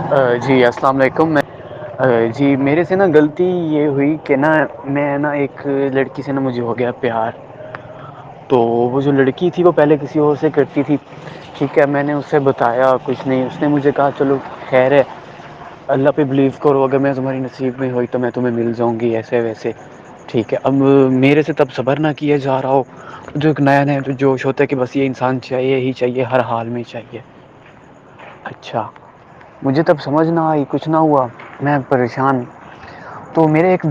جی السلام علیکم. جی میرے سے نا غلطی یہ ہوئی کہ نا میں نا ایک لڑکی سے نا مجھے ہو گیا پیار. تو وہ جو لڑکی تھی وہ پہلے کسی اور سے کرتی تھی. ٹھیک ہے میں نے اسے بتایا کچھ نہیں, اس نے مجھے کہا چلو خیر ہے, اللہ پہ بلیو کرو, اگر میں تمہاری نصیب میں ہوئی تو میں تمہیں مل جاؤں گی ایسے ویسے. ٹھیک ہے, اب میرے سے تب صبر نہ کیا جا رہا ہو, جو ایک نیا نیا جو جوش ہوتا ہے کہ بس یہ انسان چاہیے ہی چاہیے, ہر حال میں چاہیے. اچھا مجھے تب سمجھ نہ آئی, کچھ نہ ہوا, میں پریشان. تو میرے ایک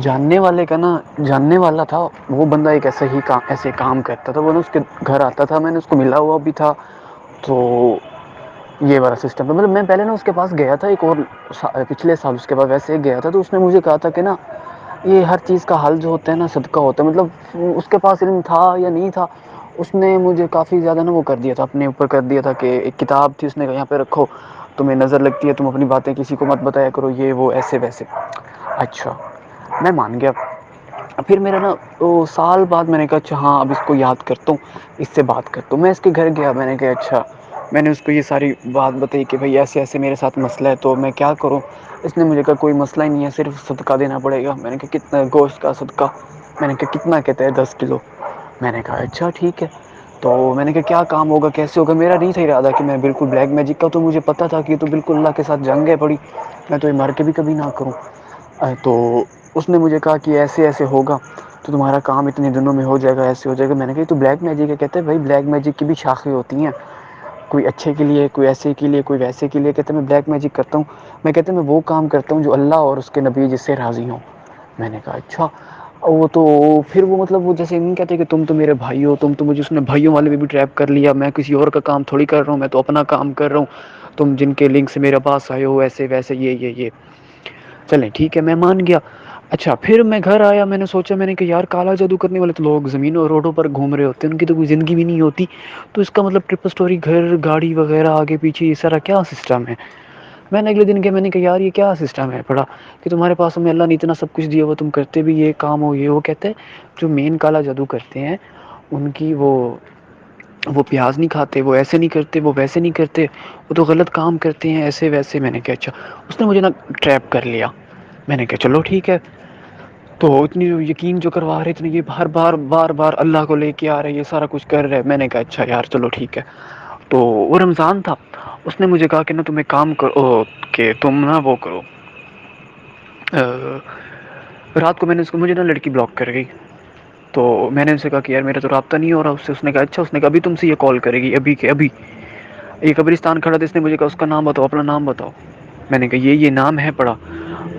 جاننے والے کا نا جاننے والا تھا, وہ بندہ ایک ایسے کام کرتا تھا, وہ نا اس کے گھر آتا تھا, میں نے اس کو ملا ہوا بھی تھا. تو یہ والا سسٹم تھا, مطلب میں پہلے نا اس کے پاس گیا تھا ایک اور پچھلے سال اس کے بعد ویسے ہی گیا تھا, تو اس نے مجھے کہا تھا کہ نا یہ ہر چیز کا حل جو ہوتا ہے نا صدقہ ہوتا ہے. مطلب اس کے پاس علم تھا یا نہیں تھا, اس نے مجھے کافی زیادہ نا وہ کر دیا تھا, اپنے اوپر کر دیا تھا, کہ ایک کتاب تھی اس نے یہاں پہ رکھو, تمہیں نظر لگتی ہے تم اپنی باتیں کسی کو مت بتایا کرو, یہ وہ ایسے ویسے. اچھا میں مان گیا. پھر میرا نا سال بعد میں نے کہا اچھا ہاں اب اس کو یاد کرتا ہوں, اس سے بات کرتا ہوں. میں اس کے گھر گیا, میں نے کہا اچھا, میں نے اس کو یہ ساری بات بتائی کہ بھائی ایسے ایسے میرے ساتھ مسئلہ ہے تو میں کیا کروں. اس نے مجھے کہا کوئی مسئلہ ہی نہیں ہے, صرف صدقہ دینا پڑے گا. میں نے کہا کتنا گوشت کا صدقہ, میں نے کہا کتنا کہتا ہے 10 کلو. میں نے کہا اچھا ٹھیک ہے. تو میں نے کہا کیا کام ہوگا کیسے ہوگا, میرا نہیں تھا ارادہ کہ میں بالکل بلیک میجک کا, تو مجھے پتا تھا کہ یہ تو بالکل اللہ کے ساتھ جنگ ہے پڑی, میں تو یہ مر کے بھی کبھی نہ کروں. تو اس نے مجھے کہا کہ ایسے ایسے ہوگا تو تمہارا کام اتنے دنوں میں ہو جائے گا, ایسے ہو جائے گا. میں نے کہا تو بلیک میجک ہے, کہتے ہیں بھائی بلیک میجک کی بھی شاخیں ہوتی ہیں, کوئی اچھے کے لیے, کوئی ایسے کے لیے, کوئی ویسے کے لیے. کہتے میں بلیک میجک کرتا ہوں, میں کہتا میں وہ کام کرتا ہوں جو اللہ اور اس کے نبی جس سے راضی ہوں. میں نے کہا اچھا. وہ تو پھر وہ مطلب وہ جیسے نہیں کہتے کہ تم تو میرے بھائی ہو, تم تو مجھے اس نے بھائیوں والے بھی ٹریپ کر لیا, میں کسی اور کا کام تھوڑی کر رہا ہوں, میں تو اپنا کام کر رہا ہوں, تم جن کے لنک سے میرے پاس آئے ہو ایسے ویسے یہ چلیں ٹھیک ہے, میں مان گیا. اچھا پھر میں گھر آیا, میں نے سوچا, میں نے کہ یار کالا جادو کرنے والے تو لوگ زمینوں اور روڈوں پر گھوم رہے ہوتے ہیں, ان کی تو کوئی زندگی بھی نہیں ہوتی, تو اس کا مطلب ٹرپل اسٹوری گھر گاڑی وغیرہ آگے پیچھے یہ سارا کیا سسٹم ہے. میں نے اگلے دن کیا, میں نے کہا یار یہ کیا سسٹم ہے پڑا, کہ تمہارے پاس ہمیں اللہ نے اتنا سب کچھ دیا ہوا, تم کرتے بھی یہ کام ہو یہ وہ. کہتے جو مین کالا جادو کرتے ہیں ان کی وہ پیاز نہیں کھاتے, وہ ایسے نہیں کرتے, وہ ویسے نہیں کرتے, وہ تو غلط کام کرتے ہیں ایسے ویسے. میں نے کہا اچھا, اس نے مجھے نا ٹریپ کر لیا. میں نے کہا چلو ٹھیک ہے. تو اتنی یقین جو کروا رہے اتنے یہ ہر بار بار اللہ کو لے کے آ رہے, یہ سارا کچھ کر رہے. میں نے کہا اچھا یار چلو ٹھیک ہے. تو وہ رمضان تھا, اس نے مجھے کہا کہ نا تم ایک کام کرو, کہ تم نا وہ کرو, رات کو میں نے اس کو, مجھے نا لڑکی بلاک کر گئی. تو میں نے ان سے کہا کہ یار میرا تو رابطہ نہیں ہو رہا اس سے. اس نے کہا اچھا, اس نے کہا ابھی تم سے یہ کال کرے گی ابھی کے ابھی. یہ قبرستان کھڑا تھا, اس نے مجھے کہا اس کا نام بتاؤ, اپنا نام بتاؤ. میں نے کہا یہ نام ہے پڑا,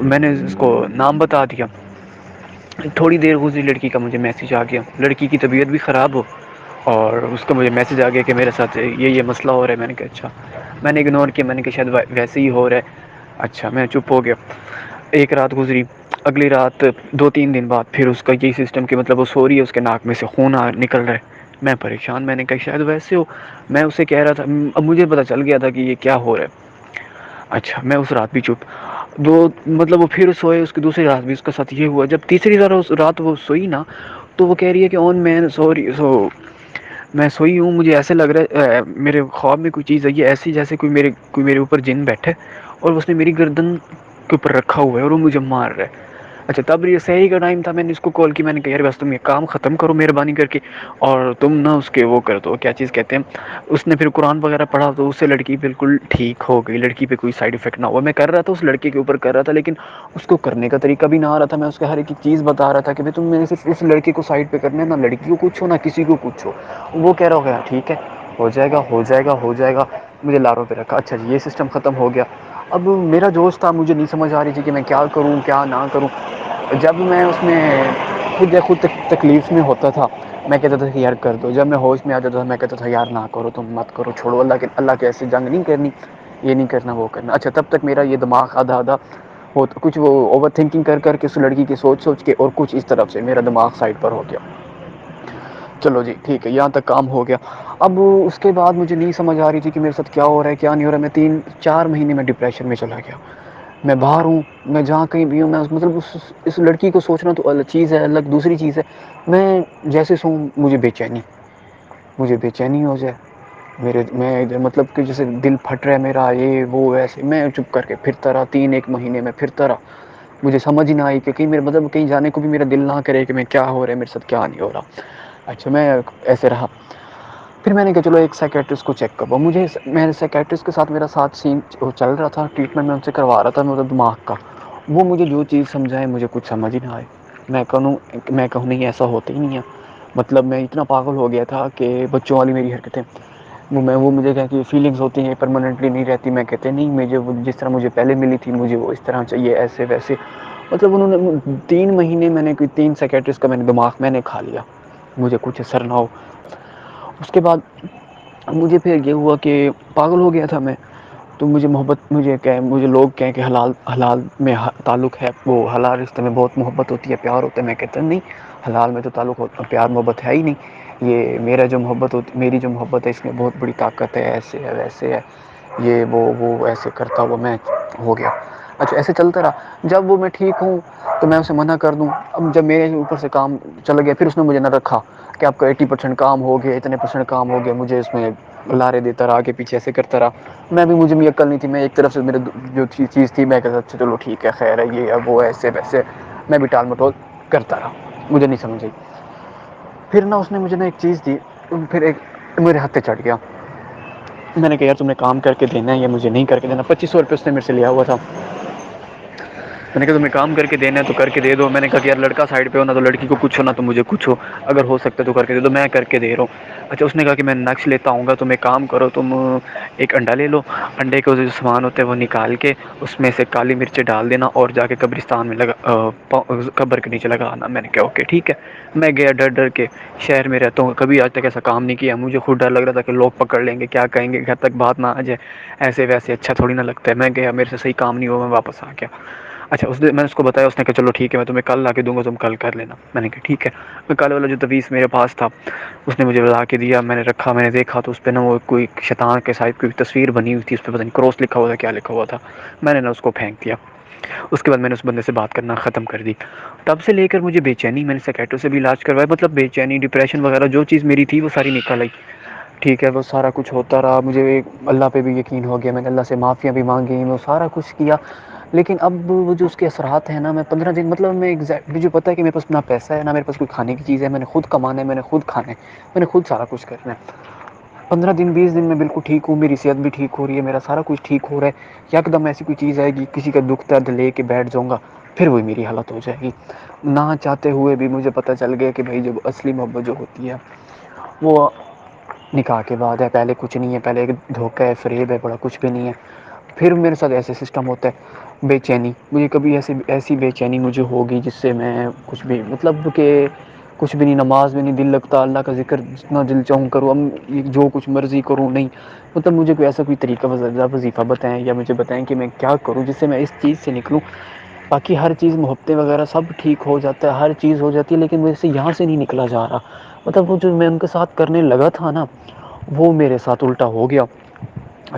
میں نے اس کو نام بتا دیا. تھوڑی دیر گزری, لڑکی کا مجھے میسج آ گیا, لڑکی کی طبیعت بھی خراب ہو, اور اس کا مجھے میسج آ گیا کہ میرے ساتھ یہ مسئلہ ہو رہا ہے. میں نے کہا اچھا, میں نے اگنور کیا, میں نے کہا شاید ویسے ہی ہو رہا ہے. اچھا میں چپ ہو گیا. ایک رات گزری, اگلی رات 2-3 دن بعد پھر اس کا یہی سسٹم کہ مطلب وہ سو رہی ہے, اس کے ناک میں سے خون نکل رہا ہے. میں پریشان, میں نے کہا شاید ویسے ہو. میں اسے کہہ رہا تھا, اب مجھے پتا چل گیا تھا کہ یہ کیا ہو رہا ہے. اچھا میں اس رات بھی چپ. مطلب وہ پھر سوئے, اس کی دوسری رات بھی اس کا ساتھ یہ ہوا. جب تیسری رات وہ سوئی نا, تو وہ کہہ رہی ہے کہ اون مین سوری میں سوئی ہوں, مجھے ایسے لگ رہا ہے میرے خواب میں کوئی چیز ہے یہ ایسی جیسے کوئی میرے اوپر جن بیٹھے, اور اس نے میری گردن کے اوپر رکھا ہوا ہے اور وہ مجھے مار رہا ہے. اچھا تب یہ صحیح کا ٹائم تھا, میں نے اس کو کال کی, میں نے کہا یار بس تم یہ کام ختم کرو مہربانی کر کے, اور تم نہ اس کے وہ کر دو, کیا چیز کہتے ہیں. اس نے پھر قرآن وغیرہ پڑھا تو اس سے لڑکی بالکل ٹھیک ہو گئی, لڑکی پہ کوئی سائڈ افیکٹ نہ ہوا. میں کر رہا تھا اس لڑکے کے اوپر کر رہا تھا, لیکن اس کو کرنے کا طریقہ بھی نہ آ رہا تھا. میں اس کو ہر ایک چیز بتا رہا تھا کہ تم میں نے صرف اس لڑکے کو سائڈ پہ کرنا ہے, نہ لڑکی کو کچھ ہو نہ کسی کو کچھ ہو. وہ کہہ رہا ہو گیا ٹھیک ہے, ہو جائے گا ہو جائے گا ہو جائے گا. مجھے لاروں پہ رکھا. اچھا جی یہ سسٹم ختم ہو گیا. اب میرا جوش تھا, مجھے نہیں سمجھ آ رہی تھی کہ میں کیا کروں کیا نہ کروں. جب میں اس میں خود تکلیف میں ہوتا تھا, میں کہتا تھا کہ یار کر دو. جب میں ہوش میں آ جاتا تھا میں کہتا تھا یار نہ کرو, تم مت کرو, چھوڑو, اللہ کے ایسے جنگ نہیں کرنی, یہ نہیں کرنا وہ کرنا. اچھا تب تک میرا یہ دماغ آدھا کچھ وہ اوور تھنکنگ کر کے اس لڑکی کی سوچ کے, اور کچھ اس طرف سے میرا دماغ سائڈ پر ہو گیا. چلو جی ٹھیک ہے, یہاں تک کام ہو گیا. اب اس کے بعد مجھے نہیں سمجھ آ رہی تھی کہ میرے ساتھ کیا ہو رہا ہے کیا نہیں ہو رہا ہے. میں 3-4 مہینے میں ڈپریشن میں چلا گیا. میں باہر ہوں, میں جہاں کہیں بھی ہوں, میں مطلب اس لڑکی کو سوچنا تو الگ چیز ہے, الگ دوسری چیز ہے. میں جیسے سوں مجھے بے چینی ہو جائے, میں مطلب کہ جیسے دل پھٹ رہا ہے میرا، یہ وہ ایسے میں چپ کر کے پھرتا رہا 3 1 مہینے میں پھرتا رہا. مجھے سمجھ ہی نہ آئی کہ کہیں میرا مطلب کہیں جانے کو بھی میرا دل نہ کرے کہ میں کیا ہو رہا ہے میرے ساتھ کیا نہیں ہو رہا. اچھا میں ایسے رہا. پھر میں نے کہا چلو ایک سائکیٹرسٹ کو چیک کروا. مجھے میں سائکیٹرسٹ کے ساتھ میرا ساتھ سین چل رہا تھا، ٹریٹمنٹ میں ان سے کروا رہا تھا مطلب دماغ کا. وہ مجھے جو چیز سمجھائے مجھے کچھ سمجھ ہی نہ آئے. میں کہوں نہیں ایسا ہوتا ہی نہیں ہے. مطلب میں اتنا پاگل ہو گیا تھا کہ بچوں والی میری حرکتیں وہ مجھے کہ کہ فیلنگس ہوتی ہیں پرماننٹلی نہیں رہتی. میں کہتے نہیں مجھے جس طرح مجھے پہلے ملی تھی مجھے وہ اس طرح چاہیے ایسے ویسے. مطلب انہوں نے 3 مہینے میں نے کوئی 3 سائیکیٹرسٹ کا میں نے دماغ میں نے کھا لیا مجھے کچھ اثر نہ ہو. اس کے بعد مجھے پھر یہ ہوا کہ پاگل ہو گیا تھا میں. تو مجھے لوگ کہیں کہ حلال میں تعلق ہے، وہ حلال رشتے میں بہت محبت ہوتی ہے پیار ہوتا ہے. میں کہتا نہیں حلال میں تو تعلق پیار محبت ہے ہی نہیں. یہ میری جو محبت ہے اس میں بہت بڑی طاقت ہے، ایسے ہے ویسے ہے یہ وہ ایسے کرتا ہوا میں ہو گیا. اچھا ایسے چلتا رہا. جب وہ میں ٹھیک ہوں تو میں اسے منع کر دوں. اب جب میرے اوپر سے کام چلا گیا پھر اس نے مجھے نہ رکھا کہ آپ کا 80% کام ہو گیا، اتنے% کام ہو گیا. مجھے اس میں لارے دیتا رہا آگے پیچھے ایسے کرتا رہا. مجھے بھی عقل نہیں تھی. میں ایک طرف سے میرے جو چیز تھی میں کہتا اچھا چلو ٹھیک ہے خیر ہے یہ وہ ایسے ویسے میں بھی ٹال مٹول کرتا رہا. مجھے نہیں سمجھ آئی. پھر نہ اس نے مجھے نا ایک چیز دی. پھر میرے ہاتھ پہ چڑھ گیا. میں نے کہا یار تم نے کام کر کے دینا ہے یا مجھے نہیں کر کے دینا. 2500 روپئے اس نے میرے سے لیا ہوا تھا. میں نے کہا تمہیں کام کر کے دینا ہے تو کر کے دے دو. میں نے کہا کہ یار لڑکا سائڈ پہ ہو نا تو لڑکی کو کچھ ہو نا تو مجھے کچھ ہو، اگر ہو سکتا ہے تو کر کے دے دو میں کر کے دے رہا ہوں. اچھا اس نے کہا کہ میں نقش لیتا ہوں گا تم ایک کام کرو تم ایک انڈا لے لو، انڈے کے جو سامان ہوتے ہیں وہ نکال کے اس میں سے کالی مرچیں ڈال دینا اور جا کے قبرستان میں قبر کے نیچے لگا آنا. میں نے کہا اوکے ٹھیک ہے. میں گیا ڈر ڈر کے. شہر میں رہتا ہوں کبھی آج تک ایسا کام نہیں کیا. مجھے خود ڈر لگ رہا تھا کہ لوگ پکڑ لیں گے کیا کہیں گے گھر تک بات نہ آ جائے ایسے ویسے اچھا تھوڑی نہ لگتا ہے. میں گیا میرے سے صحیح کام نہیں ہوا میں واپس آ گیا. اچھا میں نے اس کو بتایا. اس نے کہا چلو ٹھیک ہے میں تمہیں کل لا کے دوں گا تم کل کر لینا. میں نے کہا ٹھیک ہے. میں کل والا جو تویز میرے پاس تھا اس نے مجھے لا کے دیا. میں نے رکھا میں نے دیکھا تو اس پہ نا وہ کوئی شیطان کے سائز کوئی تصویر بنی ہوئی تھی. اس پہ پتہ نہیں کراس لکھا ہوا تھا کیا لکھا ہوا تھا. میں نے نا اس کو پھینک دیا. اس کے بعد میں نے اس بندے سے بات کرنا ختم کر دی. تب سے لے کر مجھے بے چینی میں نے سائیکیٹر سے بھی علاج کروایا. مطلب بے چینی ڈپریشن وغیرہ جو چیز میری تھی وہ ساری نکل آئی. ٹھیک ہے وہ سارا کچھ ہوتا رہا. مجھے اللہ پہ بھی یقین ہو گیا. میں نے اللہ سے معافیاں بھی مانگی وہ سارا کچھ کیا. لیکن اب وہ جو اس کے اثرات ہیں نا میں 15 دن مطلب مجھے پتا ہے کہ میرے پاس نہ پیسہ ہے نہ میرے پاس کوئی کھانے کی چیز ہے. میں نے خود کمانا ہے میں نے خود کھانا ہے میں نے خود سارا کچھ کرنا ہے. 15 دن 20 دن میں بالکل ٹھیک ہوں. میری صحت بھی ٹھیک ہو رہی ہے. میرا سارا کچھ ٹھیک ہو رہا ہے. یکدم ایسی کوئی چیز آئے گی کسی کا دکھ درد لے کے بیٹھ جاؤں گا پھر وہی میری حالت ہو جائے گی. نہ چاہتے ہوئے بھی مجھے پتہ چل گیا کہ بھائی جب اصلی محبت جو ہوتی ہے وہ نکاح کے بعد ہے. پہلے کچھ نہیں ہے. پہلے ایک دھوکہ ہے فریب ہے بڑا کچھ بھی نہیں ہے. پھر میرے ساتھ ایسے سسٹم ہوتا ہے بے چینی. مجھے کبھی ایسی بے چینی مجھے ہوگی جس سے میں کچھ بھی مطلب کہ کچھ بھی نہیں. نماز میں نہیں دل لگتا. اللہ کا ذکر جتنا دل چاہوں کروں جو کچھ مرضی کروں نہیں. مطلب مجھے کوئی ایسا کوئی طریقہ وظیفہ بتائیں یا مجھے بتائیں کہ میں کیا کروں جس سے میں اس چیز سے نکلوں. باقی ہر چیز محبتیں وغیرہ سب ٹھیک ہو جاتا ہے. ہر چیز ہو جاتی ہے لیکن مجھ سے یہاں سے نہیں نکلا جا رہا. مطلب وہ جو میں ان کے ساتھ کرنے لگا تھا نا وہ میرے ساتھ الٹا ہو گیا.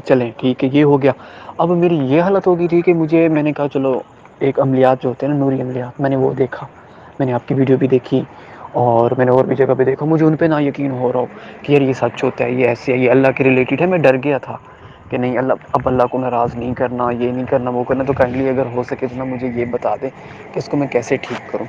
چلیں ٹھیک ہے یہ ہو گیا. اب میری یہ حالت ہوگئی تھی کہ میں نے کہا چلو ایک عملیات جو ہوتے ہیں نا نوری عملیات میں نے وہ دیکھا. میں نے آپ کی ویڈیو بھی دیکھی اور میں نے اور بھی جگہ پہ دیکھا. مجھے ان پہ نا یقین ہو رہا ہو کہ یار یہ سچ ہوتا ہے یہ ایسے ہے یہ اللہ کے ریلیٹڈ ہے. میں ڈر گیا تھا کہ نہیں اللہ کو ناراض نہیں کرنا یہ نہیں کرنا وہ کرنا. تو کائنڈلی اگر ہو سکے تو نا مجھے یہ بتا دیں کہ اس کو میں کیسے ٹھیک کروں.